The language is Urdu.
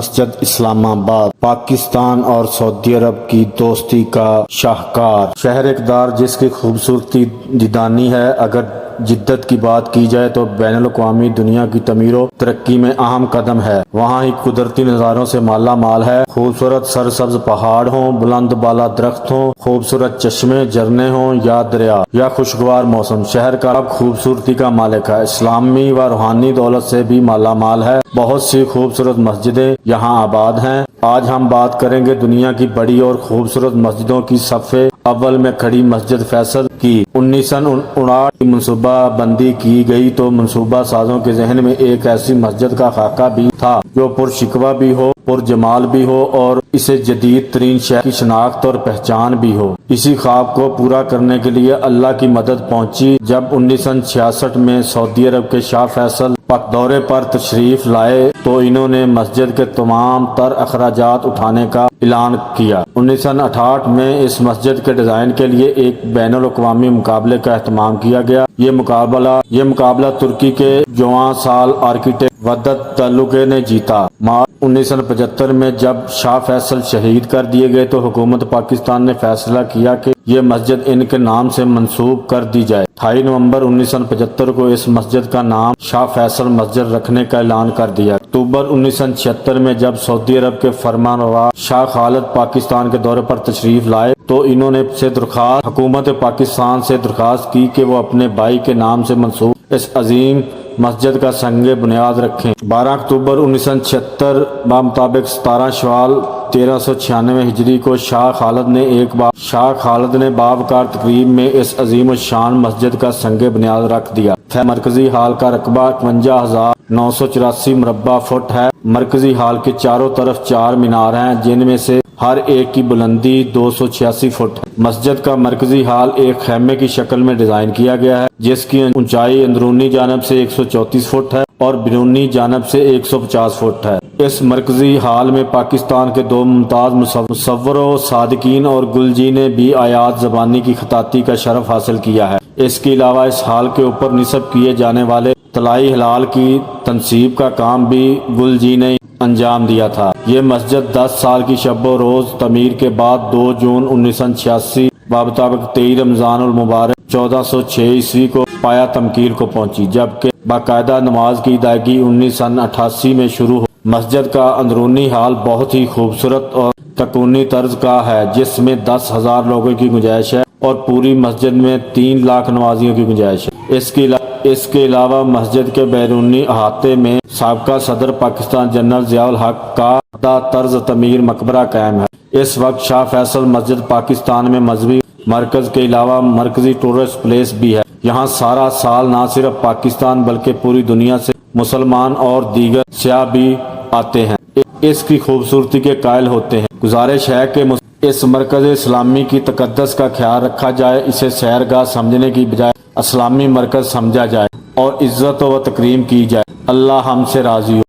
مسجد اسلام آباد پاکستان اور سعودی عرب کی دوستی کا شاہکار شہر اقدار، جس کی خوبصورتی دیدانی ہے۔ اگر جدت کی بات کی جائے تو بین الاقوامی دنیا کی تعمیر و ترقی میں اہم قدم ہے۔ وہاں ہی قدرتی نظاروں سے مالا مال ہے۔ خوبصورت سرسبز پہاڑ ہوں، بلند بالا درخت ہوں، خوبصورت چشمے، جھرنے ہوں یا دریا یا خوشگوار موسم، شہر کا اب خوبصورتی کا مالک ہے۔ اسلامی و روحانی دولت سے بھی مالا مال ہے۔ بہت سی خوبصورت مسجدیں یہاں آباد ہیں۔ آج ہم بات کریں گے دنیا کی بڑی اور خوبصورت مسجدوں کی۔ صف اول میں کھڑی مسجد فیصل کی 1959 کی منصوبہ بندی کی گئی تو منصوبہ سازوں کے ذہن میں ایک ایسی مسجد کا خاکہ بھی تھا جو پرشکوہ بھی ہو، پر جمال بھی ہو اور اسے جدید ترین شہر کی شناخت اور پہچان بھی ہو۔ اسی خواب کو پورا کرنے کے لیے اللہ کی مدد پہنچی جب 1966 میں سعودی عرب کے شاہ فیصل دورے پر تشریف لائے تو انہوں نے مسجد کے تمام تر اخراجات اٹھانے کا اعلان کیا۔ 1968 میں اس مسجد کے ڈیزائن کے لیے ایک بین الاقوامی مقابلے کا اہتمام کیا گیا۔ یہ مقابلہ ترکی کے جوان سال آرکیٹیکٹ وحدت تعلقے نے جیتا۔ مارچ 1975 میں جب شاہ فیصل شہید کر دیے گئے تو حکومت پاکستان نے فیصلہ کیا کہ یہ مسجد ان کے نام سے منسوب کر دی جائے۔ 28 نومبر 1975 کو اس مسجد کا نام شاہ فیصل مسجد رکھنے کا اعلان کر دیا۔ اکتوبر 1976 میں جب سعودی عرب کے فرمانروا شاہ خالد پاکستان کے دورے پر تشریف لائے تو انہوں نے حکومت پاکستان سے درخواست کی کہ وہ اپنے بھائی کے نام سے منسوب اس عظیم مسجد کا سنگ بنیاد رکھیں۔ 12 اکتوبر 1976 بمطابق 17 شوال 1396 ہجری کو شاہ خالد نے باوقار تقریب میں اس عظیم الشان مسجد کا سنگ بنیاد رکھ دیا۔ مرکزی ہال کا رقبہ 51,984 مربع فٹ ہے۔ مرکزی ہال کے چاروں طرف 4 مینار ہیں جن میں سے ہر ایک کی بلندی 286 فٹ ہے۔ مسجد کا مرکزی ہال ایک خیمے کی شکل میں ڈیزائن کیا گیا ہے جس کی اونچائی اندرونی جانب سے 134 فٹ ہے اور بیرونی جانب سے 150 فٹ ہے۔ اس مرکزی ہال میں پاکستان کے 2 ممتاز مصوروں صادقین اور گلجی نے بھی آیات زبانی کی خطاطی کا شرف حاصل کیا ہے۔ اس کے علاوہ اس ہال کے اوپر نصب کیے جانے والے طلائی ہلال کی تنصیب کا کام بھی گلجی نے انجام دیا تھا۔ یہ مسجد 10 سال کی شب و روز تعمیر کے بعد 2 جون 1986 بمطابق 23 رمضان المبارک 1406 عیسوی کو پایا تمکیل کو پہنچی، جبکہ باقاعدہ نماز کی ادائیگی 1988 میں شروع ہو۔ مسجد کا اندرونی حال بہت ہی خوبصورت اور تکونی طرز کا ہے جس میں 10,000 لوگوں کی گنجائش ہے اور پوری مسجد میں 3 لاکھ نمازیوں کی گنجائش ہے۔ اس کے علاوہ مسجد کے بیرونی احاطے میں سابقہ صدر پاکستان جنرل ضیاء الحق کا طرز تعمیر مقبرہ قائم ہے۔ اس وقت شاہ فیصل مسجد پاکستان میں مذہبی مرکز کے علاوہ مرکزی ٹورسٹ پلیس بھی ہے۔ یہاں سارا سال نہ صرف پاکستان بلکہ پوری دنیا سے مسلمان اور دیگر سیاح بھی آتے ہیں، اس کی خوبصورتی کے قائل ہوتے ہیں۔ گزارش ہے کہ اس مرکز اسلامی کی تقدس کا خیال رکھا جائے، اسے سیرگاہ سمجھنے کی بجائے اسلامی مرکز سمجھا جائے اور عزت و تکریم کی جائے۔ اللہ ہم سے راضی ہو۔